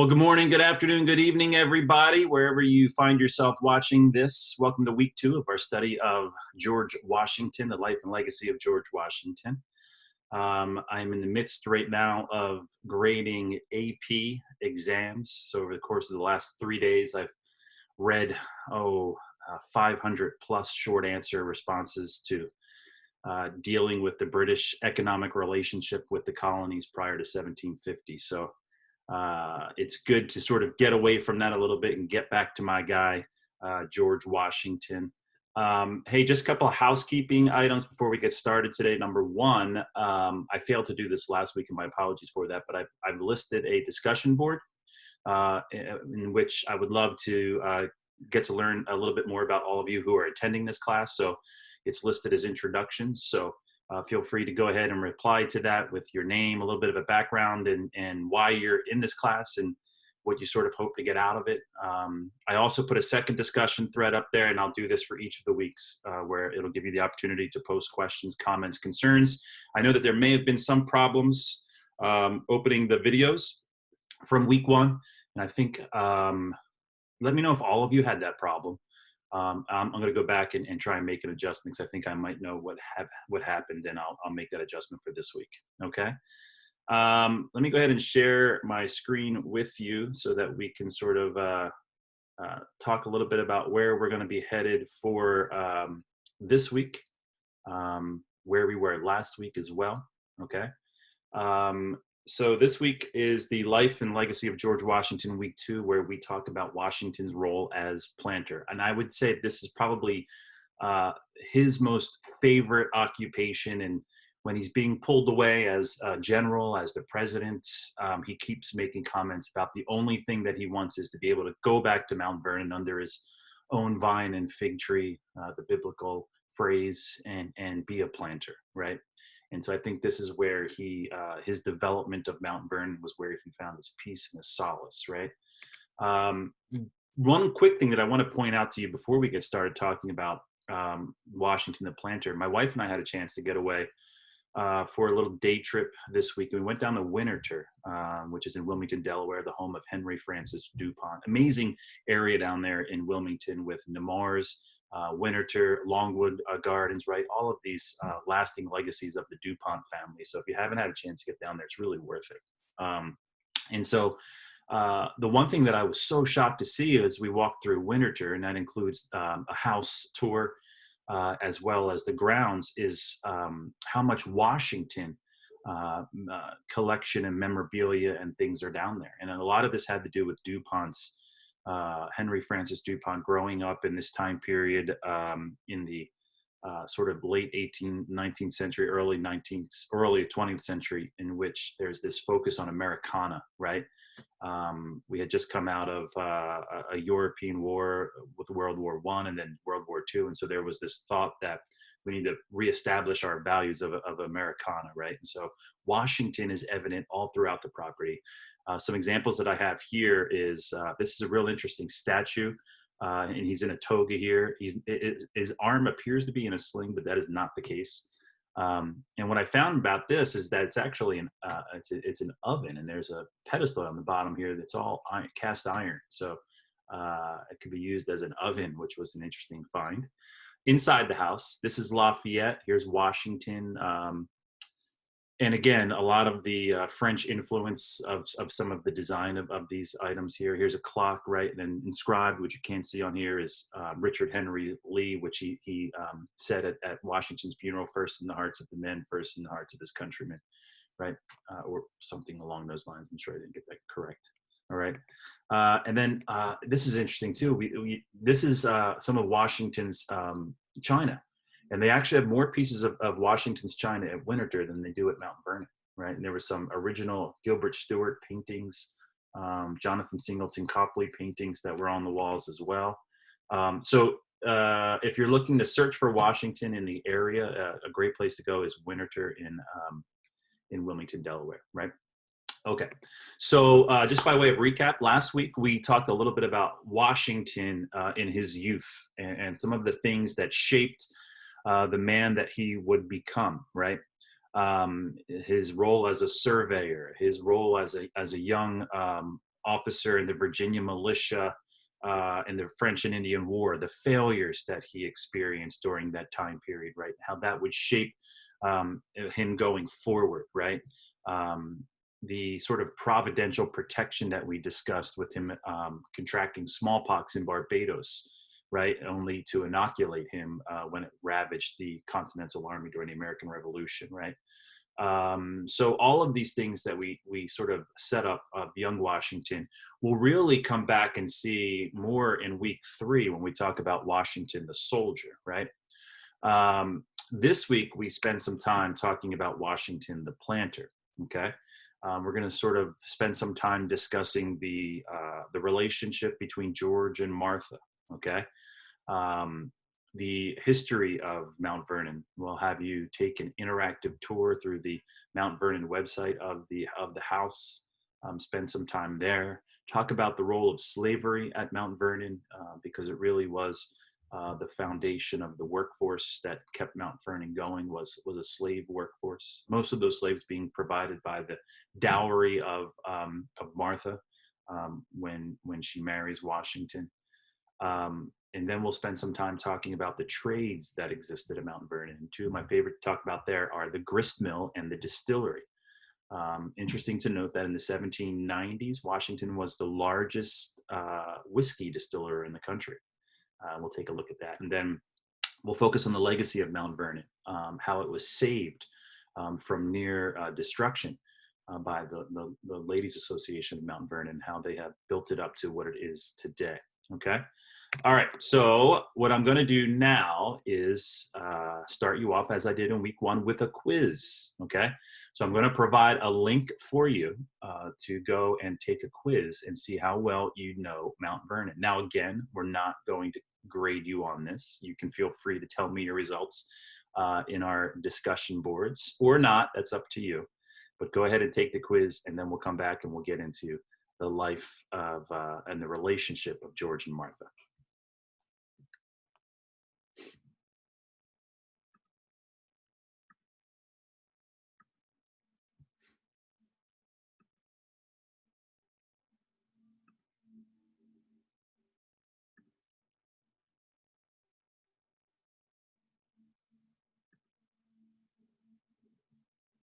Well, good morning, good afternoon, good evening, everybody, wherever you find yourself watching this. Welcome to week 2 of our study of George Washington, the life and legacy of George Washington. I'm in the midst right now of grading AP exams. So over the course of the last 3 days, I've read, 500 plus short answer responses to dealing with the British economic relationship with the colonies prior to 1750. So it's good to sort of get away from that a little bit and get back to my guy, George Washington. Hey, just a couple of housekeeping items before we get started today. Number one, I failed to do this last week, and my apologies for that, but I've listed a discussion board in which I would love to get to learn a little bit more about all of you who are attending this class. So it's listed as introductions. So feel free to go ahead and reply to that with your name, a little bit of a background, and why you're in this class and what you sort of hope to get out of it. I also put a second discussion thread up there, and I'll do this for each of the weeks where it'll give you the opportunity to post questions, comments, concerns. I know that there may have been some problems opening the videos from week 1, and I think, let me know if all of you had that problem. I'm going to go back and try and make an adjustment because I think I might know what happened, and I'll make that adjustment for this week. Okay. Let me go ahead and share my screen with you so that we can sort of talk a little bit about where we're going to be headed for this week, where we were last week as well. Okay. So this week is the life and legacy of George Washington, week 2, where we talk about Washington's role as planter. And I would say this is probably his most favorite occupation. And when he's being pulled away as a general, as the president, he keeps making comments about the only thing that he wants is to be able to go back to Mount Vernon under his own vine and fig tree, the biblical phrase, and be a planter, right? And so I think this is where his development of Mount Vernon was where he found his peace and his solace, right? One quick thing that I want to point out to you before we get started talking about Washington the planter, my wife and I had a chance to get away for a little day trip this week. We went down to Winterthur, which is in Wilmington, Delaware, the home of Henry Francis DuPont. Amazing area down there in Wilmington with Nemours, Winterthur, Longwood Gardens, right? All of these lasting legacies of the DuPont family. So if you haven't had a chance to get down there, it's really worth it. And so the one thing that I was so shocked to see as we walked through Winterthur, and that includes a house tour as well as the grounds, is how much Washington collection and memorabilia and things are down there. And a lot of this had to do with DuPont's Henry Francis DuPont growing up in this time period in the sort of late 19th century, early 20th century, in which there's this focus on Americana, right? We had just come out of a European war with World War I and then World War II. And so there was this thought that we need to reestablish our values of Americana, right? And so Washington is evident all throughout the property. Some examples that I have here is, this is a real interesting statue, and he's in a toga here. His arm appears to be in a sling, but that is not the case. And what I found about this is that it's actually it's an oven, and there's a pedestal on the bottom here that's all cast iron. So it could be used as an oven, which was an interesting find. Inside the house, this is Lafayette. Here's Washington. And again, a lot of the French influence of some of the design of these items here. Here's a clock, right? And then inscribed, which you can't see on here, is Richard Henry Lee, which he said at Washington's funeral: "First in the hearts of the men, first in the hearts of his countrymen," right? Or something along those lines. I'm sure I didn't get that correct. All right. And then this is interesting too. This is some of Washington's china. And they actually have more pieces of Washington's china at Winterthur than they do at Mount Vernon, right? And there were some original Gilbert Stuart paintings, Jonathan Singleton Copley paintings that were on the walls as well. So if you're looking to search for Washington in the area, a great place to go is Winterthur in Wilmington, Delaware, right? Okay, so just by way of recap, last week we talked a little bit about Washington in his youth and some of the things that shaped the man that he would become, right? His role as a surveyor, his role as a young officer in the Virginia militia in the French and Indian War, the failures that he experienced during that time period, right? How that would shape him going forward, right? The sort of providential protection that we discussed with him contracting smallpox in Barbados, right? Only to inoculate him when it ravaged the Continental Army during the American Revolution, right? So all of these things that we sort of set up of young Washington, we'll really come back and see more in week 3 when we talk about Washington the soldier, right? This week we spend some time talking about Washington the planter. Okay, we're going to sort of spend some time discussing the relationship between George and Martha. Okay, the history of Mount Vernon. We'll have you take an interactive tour through the Mount Vernon website of the house. Spend some time there. Talk about the role of slavery at Mount Vernon because it really was the foundation of the workforce that kept Mount Vernon going was a slave workforce. Most of those slaves being provided by the dowry of Martha when she marries Washington. And then we'll spend some time talking about the trades that existed at Mount Vernon. And 2 of my favorite to talk about there are the grist mill and the distillery. Interesting to note that in the 1790s, Washington was the largest whiskey distiller in the country. We'll take a look at that. And then we'll focus on the legacy of Mount Vernon, how it was saved from near destruction by the Ladies Association of Mount Vernon, how they have built it up to what it is today. Okay. All right, so what I'm going to do now is start you off as I did in week 1 with a quiz, okay? So I'm going to provide a link for you to go and take a quiz and see how well you know Mount Vernon. Now, again, we're not going to grade you on this. You can feel free to tell me your results in our discussion boards or not. That's up to you. But go ahead and take the quiz, and then we'll come back and we'll get into the life of and the relationship of George and Martha.